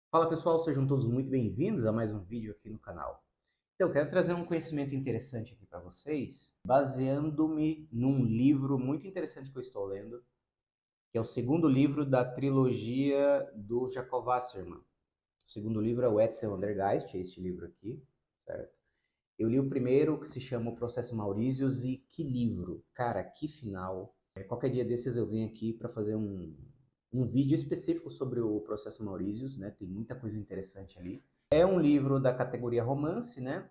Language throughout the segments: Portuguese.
Fala pessoal, sejam todos muito bem-vindos a mais um vídeo aqui no canal. Então, quero trazer um conhecimento interessante aqui para vocês, baseando-me num livro muito interessante que eu estou lendo, que é o segundo livro da trilogia do Jacob Wasserman. O segundo livro é o Etzel van der Geist, é este livro aqui, certo? Eu li o primeiro, que se chama O Processo Maurícios, e que livro! Cara, que final! Qualquer dia desses eu venho aqui para fazer um vídeo específico sobre o Processo Maurícios, né? Tem muita coisa interessante ali. É um livro da categoria romance, né?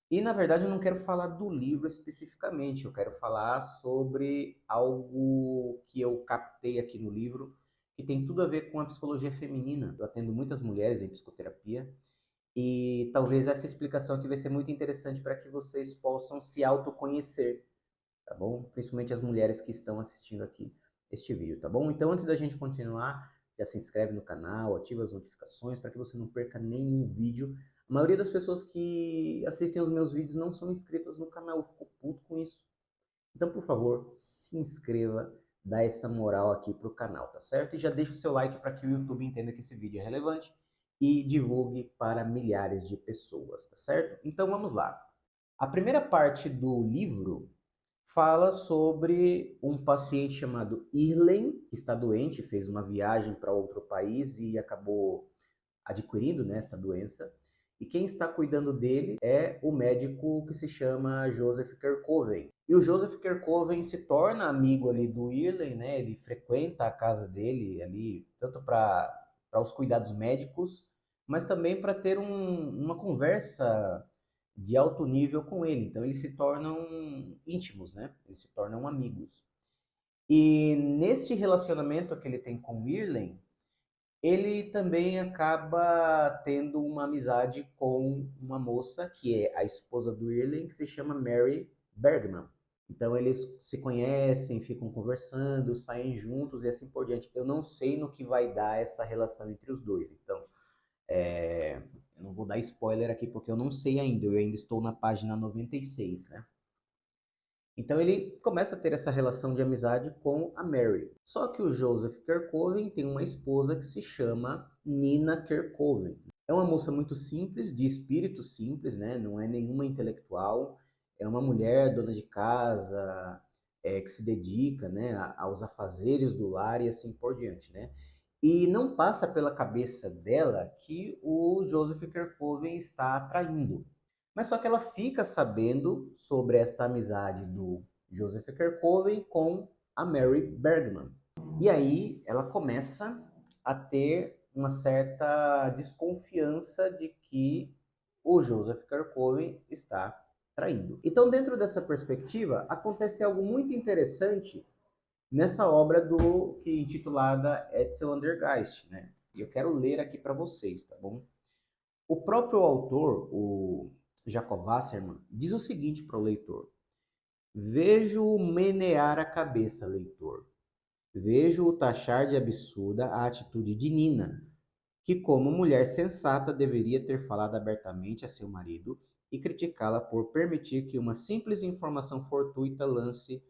E na verdade eu não quero falar do livro especificamente, eu quero falar sobre algo que eu captei aqui no livro, que tem tudo a ver com a psicologia feminina. Eu atendo muitas mulheres em psicoterapia e talvez essa explicação aqui vai ser muito interessante para que vocês possam se autoconhecer, tá bom? Principalmente as mulheres que estão assistindo aqui este vídeo, tá bom? Então, antes da gente continuar, já se inscreve no canal, ativa as notificações para que você não perca nenhum vídeo. A maioria das pessoas que assistem os meus vídeos não são inscritas no canal, eu fico puto com isso. Então, por favor, se inscreva, dá essa moral aqui pro canal, tá certo? E já deixa o seu like para que o YouTube entenda que esse vídeo é relevante e divulgue para milhares de pessoas, tá certo? Então, vamos lá. A primeira parte do livro fala sobre um paciente chamado Irlen, que está doente, fez uma viagem para outro país e acabou adquirindo, né, essa doença. E quem está cuidando dele é o médico que se chama Joseph Kerkoven. E o Joseph Kerkoven se torna amigo ali do Irlen, né? Ele frequenta a casa dele ali, tanto para os cuidados médicos, mas também para ter uma conversa de alto nível com ele. Então eles se tornam íntimos, né? Eles se tornam amigos. E neste relacionamento que ele tem com o Irlen, ele também acaba tendo uma amizade com uma moça que é a esposa do Irling, que se chama Mary Bergman. Então eles se conhecem, ficam conversando, saem juntos e assim por diante. Eu não sei no que vai dar essa relação entre os dois, então eu não vou dar spoiler aqui porque eu não sei ainda, eu ainda estou na página 96, né? Então ele começa a ter essa relação de amizade com a Mary. Só que o Joseph Kerkoven tem uma esposa que se chama Nina Kerkoven. É uma moça muito simples, de espírito simples, né? Não é nenhuma intelectual. É uma mulher dona de casa, que se dedica, né, aos afazeres do lar e assim por diante, né? E não passa pela cabeça dela que o Joseph Kerkoven está traindo. Mas só que ela fica sabendo sobre esta amizade do Joseph Kerkoven com a Mary Bergman. E aí ela começa a ter uma certa desconfiança de que o Joseph Kerkoven está traindo. Então, dentro dessa perspectiva, acontece algo muito interessante nessa obra do que é intitulada Etzel van der Geist, né? E eu quero ler aqui para vocês, tá bom? O próprio autor, o Jacob Wasserman, diz o seguinte para o leitor: vejo-o menear a cabeça, leitor. Vejo-o taxar de absurda a atitude de Nina, que, como mulher sensata, deveria ter falado abertamente a seu marido e criticá-la por permitir que uma simples informação fortuita lance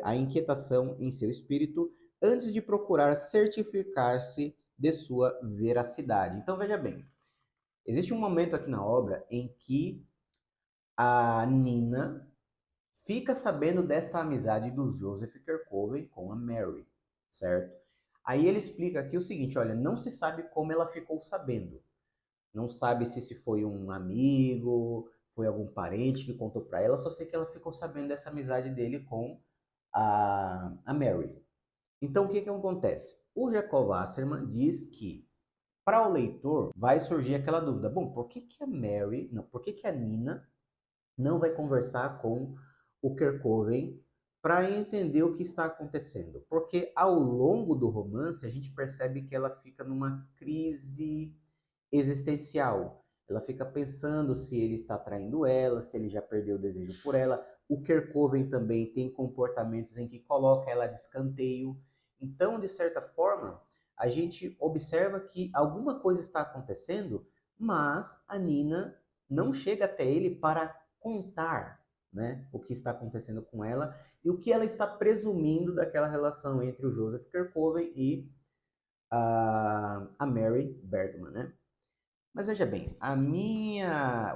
a inquietação em seu espírito antes de procurar certificar-se de sua veracidade. Então, veja bem, existe um momento aqui na obra em que a Nina fica sabendo desta amizade do Joseph Kerkoven com a Mary, certo? Aí ele explica aqui o seguinte, olha, não se sabe como ela ficou sabendo. Não sabe se foi um amigo, foi algum parente que contou para ela, só sei que ela ficou sabendo dessa amizade dele com a Mary. Então, o que que acontece? O Jacob Wasserman diz que para o leitor vai surgir aquela dúvida, bom, por que que a Mary, não, por que que a Nina não vai conversar com o Kerkoven para entender o que está acontecendo. Porque ao longo do romance a gente percebe que ela fica numa crise existencial. Ela fica pensando se ele está traindo ela, se ele já perdeu o desejo por ela. O Kerkoven também tem comportamentos em que coloca ela de escanteio. Então, de certa forma, a gente observa que alguma coisa está acontecendo, mas a Nina não chega até ele para contar, né, o que está acontecendo com ela e o que ela está presumindo daquela relação entre o Joseph Kerkoven e a Mary Bergman, né? Mas veja bem,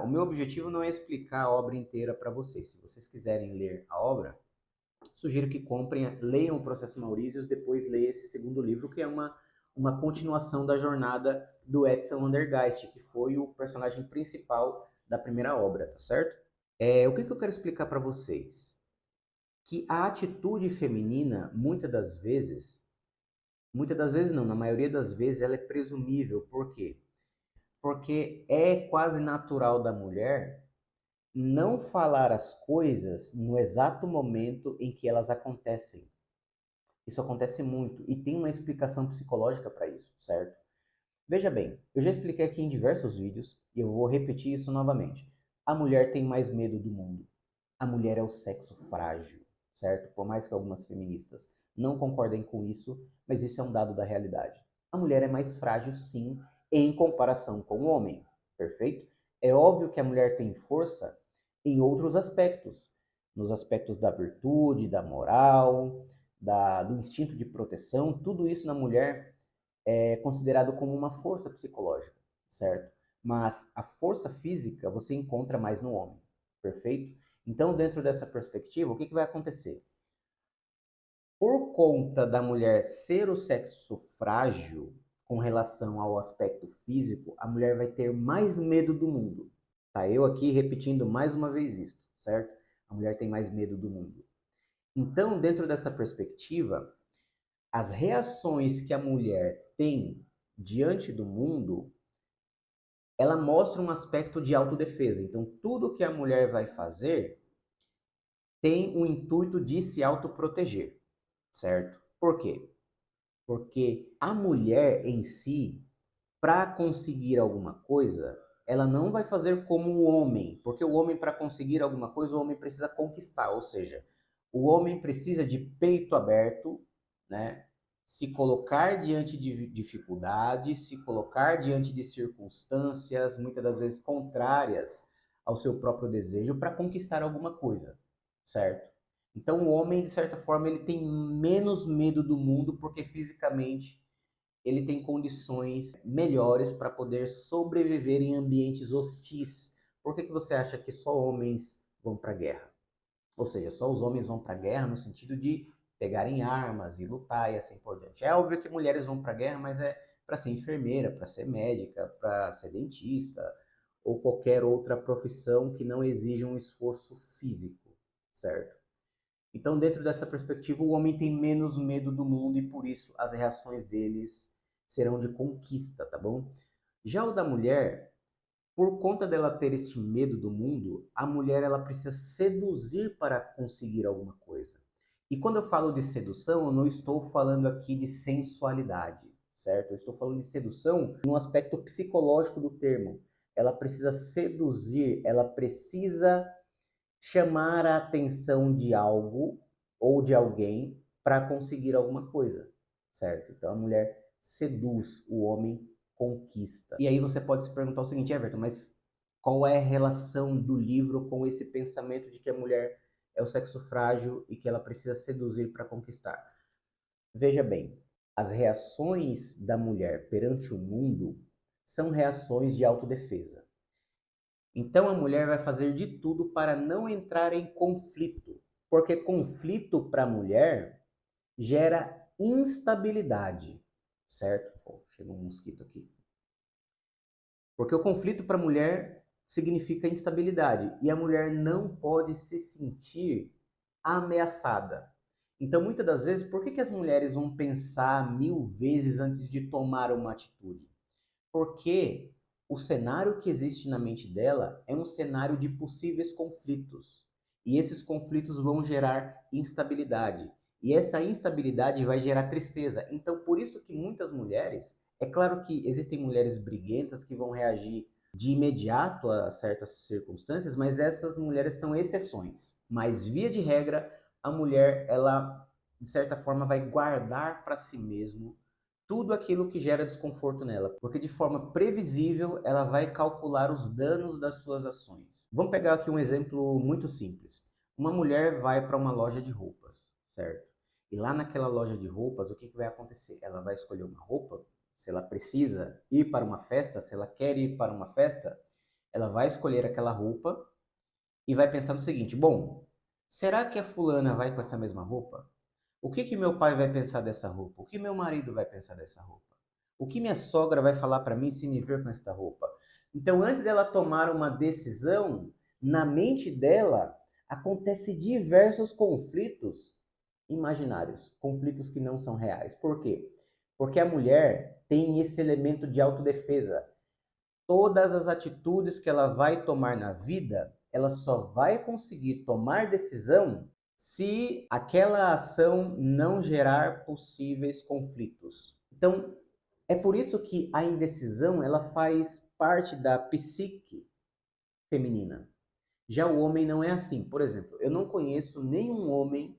o meu objetivo não é explicar a obra inteira para vocês. Se vocês quiserem ler a obra, sugiro que comprem, leiam o Processo Maurícios, depois leiam esse segundo livro, que é uma continuação da jornada do Edson Andergeist, que foi o personagem principal da primeira obra, tá certo? O que eu quero explicar para vocês? Que a atitude feminina, muitas das vezes não, na maioria das vezes ela é presumível. Por quê? Porque é quase natural da mulher não falar as coisas no exato momento em que elas acontecem. Isso acontece muito e tem uma explicação psicológica para isso, certo? Veja bem, eu já expliquei aqui em diversos vídeos e eu vou repetir isso novamente. A mulher tem mais medo do mundo. A mulher é o sexo frágil, certo? Por mais que algumas feministas não concordem com isso, mas isso é um dado da realidade. A mulher é mais frágil, sim, em comparação com o homem, perfeito? É óbvio que a mulher tem força em outros aspectos, nos aspectos da virtude, da moral, do instinto de proteção, tudo isso na mulher é considerado como uma força psicológica, certo? Mas a força física você encontra mais no homem, perfeito? Então, dentro dessa perspectiva, o que vai acontecer? Por conta da mulher ser o sexo frágil com relação ao aspecto físico, a mulher vai ter mais medo do mundo. Tá? Eu aqui repetindo mais uma vez isso, certo? A mulher tem mais medo do mundo. Então, dentro dessa perspectiva, as reações que a mulher tem diante do mundo, ela mostra um aspecto de autodefesa. Então, tudo que a mulher vai fazer tem o intuito de se autoproteger, certo? Por quê? Porque a mulher em si, para conseguir alguma coisa, ela não vai fazer como o homem, porque o homem, para conseguir alguma coisa, o homem precisa conquistar, ou seja, o homem precisa de peito aberto, né? Se colocar diante de dificuldades, se colocar diante de circunstâncias, muitas das vezes contrárias ao seu próprio desejo, para conquistar alguma coisa, certo? Então o homem, de certa forma, ele tem menos medo do mundo, porque fisicamente ele tem condições melhores para poder sobreviver em ambientes hostis. Por que você acha que só homens vão para a guerra? Ou seja, só os homens vão para a guerra no sentido de pegarem armas e lutar e assim por diante. É óbvio que mulheres vão para a guerra, mas é para ser enfermeira, para ser médica, para ser dentista ou qualquer outra profissão que não exija um esforço físico, certo? Então, dentro dessa perspectiva, o homem tem menos medo do mundo e por isso as reações deles serão de conquista, tá bom? Já o da mulher, por conta dela ter este medo do mundo, a mulher ela precisa seduzir para conseguir alguma coisa. E quando eu falo de sedução, eu não estou falando aqui de sensualidade, certo? Eu estou falando de sedução no aspecto psicológico do termo. Ela precisa seduzir, ela precisa chamar a atenção de algo ou de alguém para conseguir alguma coisa, certo? Então a mulher seduz, o homem conquista. E aí você pode se perguntar o seguinte, Everton, mas qual é a relação do livro com esse pensamento de que a mulher é o sexo frágil e que ela precisa seduzir para conquistar? Veja bem, as reações da mulher perante o mundo são reações de autodefesa. Então a mulher vai fazer de tudo para não entrar em conflito, porque conflito para a mulher gera instabilidade, certo? Oh, chegou um mosquito aqui. Porque o conflito para a mulher significa instabilidade e a mulher não pode se sentir ameaçada. Então, muitas das vezes, por que as mulheres vão pensar 1000 vezes antes de tomar uma atitude? Porque o cenário que existe na mente dela é um cenário de possíveis conflitos. E esses conflitos vão gerar instabilidade. E essa instabilidade vai gerar tristeza. Então, por isso que muitas mulheres, é claro que existem mulheres briguentas que vão reagir de imediato a certas circunstâncias, mas essas mulheres são exceções. Mas, via de regra, a mulher, ela, de certa forma, vai guardar para si mesmo tudo aquilo que gera desconforto nela, porque de forma previsível ela vai calcular os danos das suas ações. Vamos pegar aqui um exemplo muito simples. Uma mulher vai para uma loja de roupas, certo? E lá naquela loja de roupas, o que vai acontecer? Ela vai escolher uma roupa, se ela precisa ir para uma festa, se ela quer ir para uma festa, ela vai escolher aquela roupa e vai pensar no seguinte: bom, será que a fulana vai com essa mesma roupa? O que que meu pai vai pensar dessa roupa? O que meu marido vai pensar dessa roupa? O que minha sogra vai falar para mim se me ver com esta roupa? Então, antes dela tomar uma decisão, na mente dela acontece diversos conflitos imaginários, conflitos que não são reais. Por quê? Porque a mulher tem esse elemento de autodefesa. Todas as atitudes que ela vai tomar na vida, ela só vai conseguir tomar decisão se aquela ação não gerar possíveis conflitos. Então, é por isso que a indecisão ela faz parte da psique feminina. Já o homem não é assim. Por exemplo, eu não conheço nenhum homem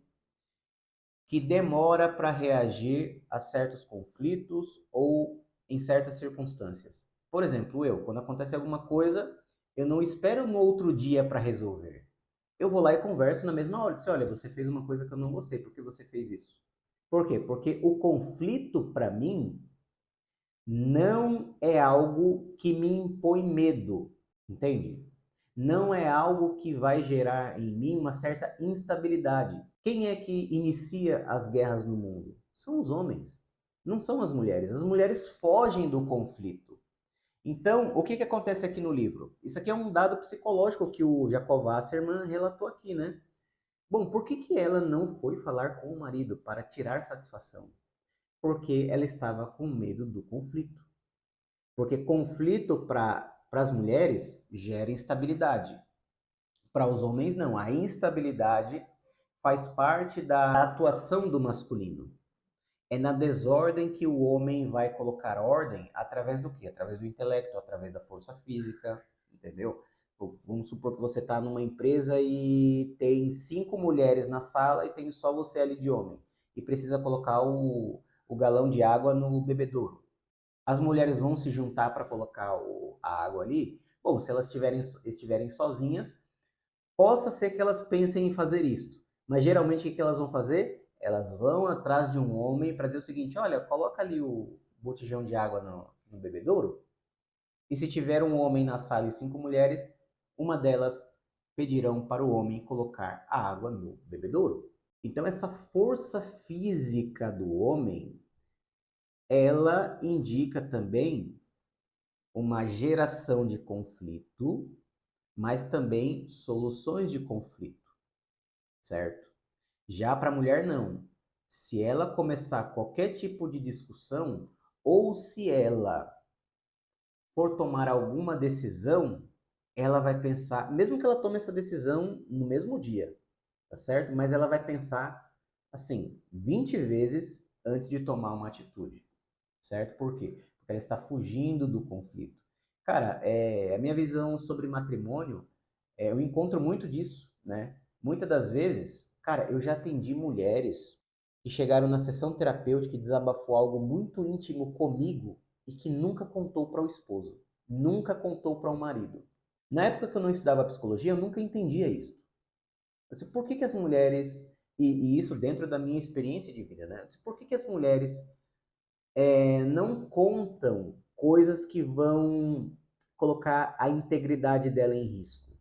que demora para reagir a certos conflitos ou em certas circunstâncias. Por exemplo, eu, quando acontece alguma coisa, eu não espero no outro dia para resolver. Eu vou lá e converso na mesma hora. Diz, olha, você fez uma coisa que eu não gostei, por que você fez isso? Por quê? Porque o conflito, para mim, não é algo que me impõe medo, entende? Não é algo que vai gerar em mim uma certa instabilidade. Quem é que inicia as guerras no mundo? São os homens, não são as mulheres. As mulheres fogem do conflito. Então, o que que acontece aqui no livro? Isso aqui é um dado psicológico que o Jacob Wasserman relatou aqui, né? Bom, por que que ela não foi falar com o marido para tirar satisfação? Porque ela estava com medo do conflito. Porque conflito para as mulheres gera instabilidade. Para os homens, não. A instabilidade faz parte da atuação do masculino. É na desordem que o homem vai colocar ordem através do quê? Através do intelecto, através da força física, entendeu? Vamos supor que você está numa empresa e tem 5 mulheres na sala e tem só você ali de homem. E precisa colocar o galão de água no bebedouro. As mulheres vão se juntar para colocar a água ali. Bom, se elas estiverem sozinhas, possa ser que elas pensem em fazer isto. Mas geralmente o que elas vão fazer? Elas vão atrás de um homem para dizer o seguinte: olha, coloca ali o botijão de água no bebedouro. E se tiver um homem na sala e 5 mulheres, uma delas pedirão para o homem colocar a água no bebedouro. Então, essa força física do homem, ela indica também uma geração de conflito, mas também soluções de conflito, certo? Já para a mulher, não. Se ela começar qualquer tipo de discussão, ou se ela for tomar alguma decisão, ela vai pensar, mesmo que ela tome essa decisão no mesmo dia, tá certo? Mas ela vai pensar, assim, 20 vezes antes de tomar uma atitude, certo? Por quê? Porque ela está fugindo do conflito. Cara, a minha visão sobre matrimônio, eu encontro muito disso, né? Muitas das vezes, cara, eu já atendi mulheres que chegaram na sessão terapêutica e desabafou algo muito íntimo comigo e que nunca contou para o esposo, nunca contou para o marido. Na época que eu não estudava psicologia, eu nunca entendia isso. Eu disse, por que que as mulheres, e isso dentro da minha experiência de vida, né? Eu disse, por que que as mulheres não contam coisas que vão colocar a integridade dela em risco?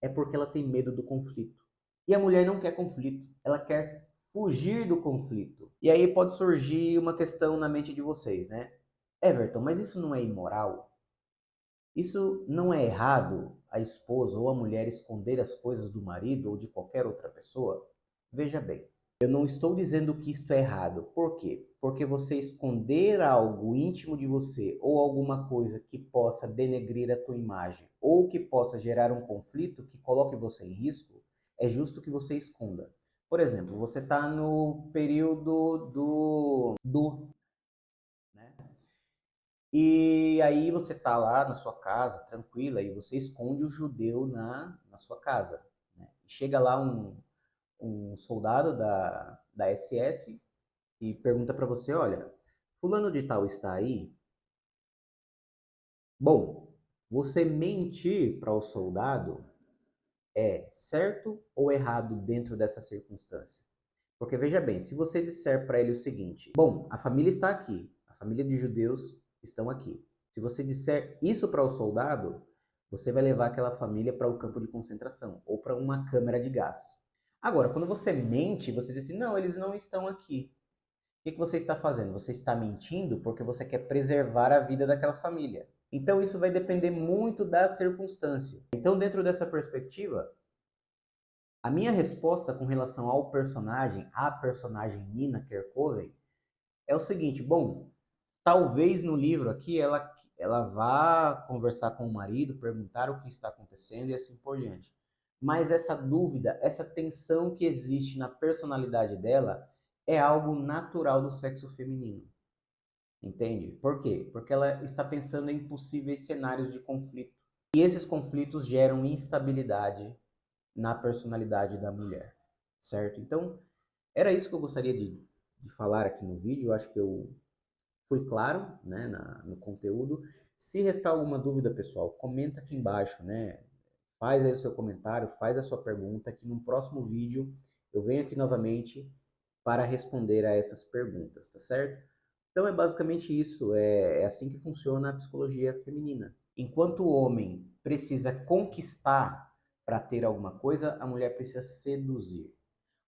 É porque ela tem medo do conflito. E a mulher não quer conflito, ela quer fugir do conflito. E aí pode surgir uma questão na mente de vocês, né? Everton, mas isso não é imoral? Isso não é errado a esposa ou a mulher esconder as coisas do marido ou de qualquer outra pessoa? Veja bem, eu não estou dizendo que isto é errado. Por quê? Porque você esconder algo íntimo de você ou alguma coisa que possa denegrir a tua imagem ou que possa gerar um conflito que coloque você em risco, é justo que você esconda. Por exemplo, você está no período né? E aí você tá lá na sua casa, tranquila, e você esconde o judeu na sua casa, né? Chega lá um soldado da SS e pergunta para você, olha, fulano de tal está aí? Bom, você mentir para o soldado é certo ou errado dentro dessa circunstância? Porque veja bem, se você disser para ele o seguinte: bom, a família está aqui, a família de judeus estão aqui. Se você disser isso para o soldado, você vai levar aquela família para o campo de concentração ou para uma câmara de gás. Agora, quando você mente, você diz assim: não, eles não estão aqui. O que você está fazendo? Você está mentindo porque você quer preservar a vida daquela família. Então, isso vai depender muito da circunstância. Então, dentro dessa perspectiva, a minha resposta com relação ao personagem, à personagem Nina Kerkoven, é o seguinte: bom, talvez no livro aqui ela vá conversar com o marido, perguntar o que está acontecendo e assim por diante. Mas essa dúvida, essa tensão que existe na personalidade dela é algo natural do sexo feminino. Entende? Por quê? Porque ela está pensando em possíveis cenários de conflito. E esses conflitos geram instabilidade na personalidade da mulher, certo? Então, era isso que eu gostaria de falar aqui no vídeo. Eu acho que eu fui claro, né, no conteúdo. Se restar alguma dúvida, pessoal, comenta aqui embaixo, né? Faz aí o seu comentário, faz a sua pergunta, que no próximo vídeo eu venho aqui novamente para responder a essas perguntas, tá certo? Então é basicamente isso, é assim que funciona a psicologia feminina. Enquanto o homem precisa conquistar para ter alguma coisa, a mulher precisa seduzir.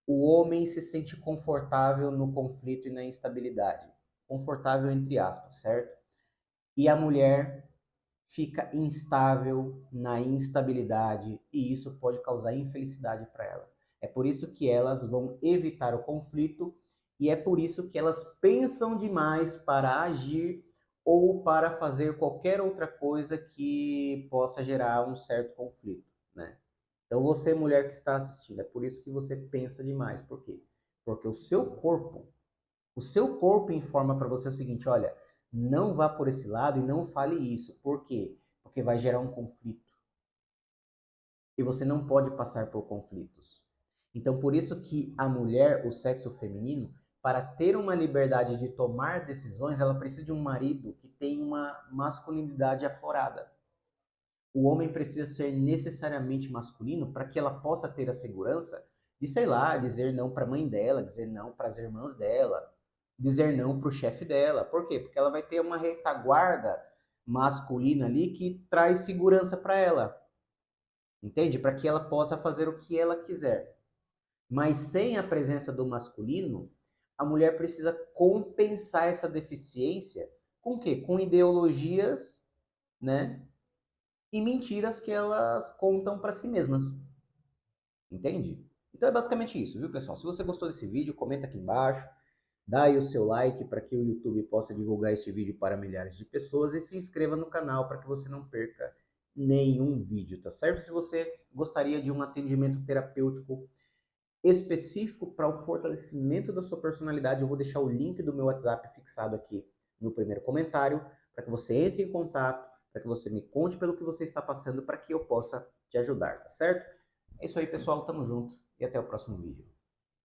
O homem se sente confortável no conflito e na instabilidade. Confortável entre aspas, certo? E a mulher fica instável na instabilidade e isso pode causar infelicidade para ela. É por isso que elas vão evitar o conflito e é por isso que elas pensam demais para agir ou para fazer qualquer outra coisa que possa gerar um certo conflito, né? Então você, mulher que está assistindo, é por isso que você pensa demais. Por quê? Porque o seu corpo informa para você o seguinte: olha, não vá por esse lado e não fale isso. Por quê? Porque vai gerar um conflito. E você não pode passar por conflitos. Então, por isso que a mulher, o sexo feminino, para ter uma liberdade de tomar decisões, ela precisa de um marido que tenha uma masculinidade aflorada. O homem precisa ser necessariamente masculino para que ela possa ter a segurança de, sei lá, dizer não para a mãe dela, dizer não para as irmãs dela, dizer não para o chefe dela. Por quê? Porque ela vai ter uma retaguarda masculina ali que traz segurança para ela, entende? Para que ela possa fazer o que ela quiser. Mas sem a presença do masculino, a mulher precisa compensar essa deficiência com o quê? Com ideologias, né? E mentiras que elas contam para si mesmas. Entende? Então é basicamente isso, viu, pessoal? Se você gostou desse vídeo, comenta aqui embaixo, dá aí o seu like para que o YouTube possa divulgar esse vídeo para milhares de pessoas e se inscreva no canal para que você não perca nenhum vídeo, tá certo? Se você gostaria de um atendimento terapêutico específico para o fortalecimento da sua personalidade, eu vou deixar o link do meu WhatsApp fixado aqui no primeiro comentário, para que você entre em contato, para que você me conte pelo que você está passando, para que eu possa te ajudar, tá certo? É isso aí, pessoal, tamo junto e até o próximo vídeo.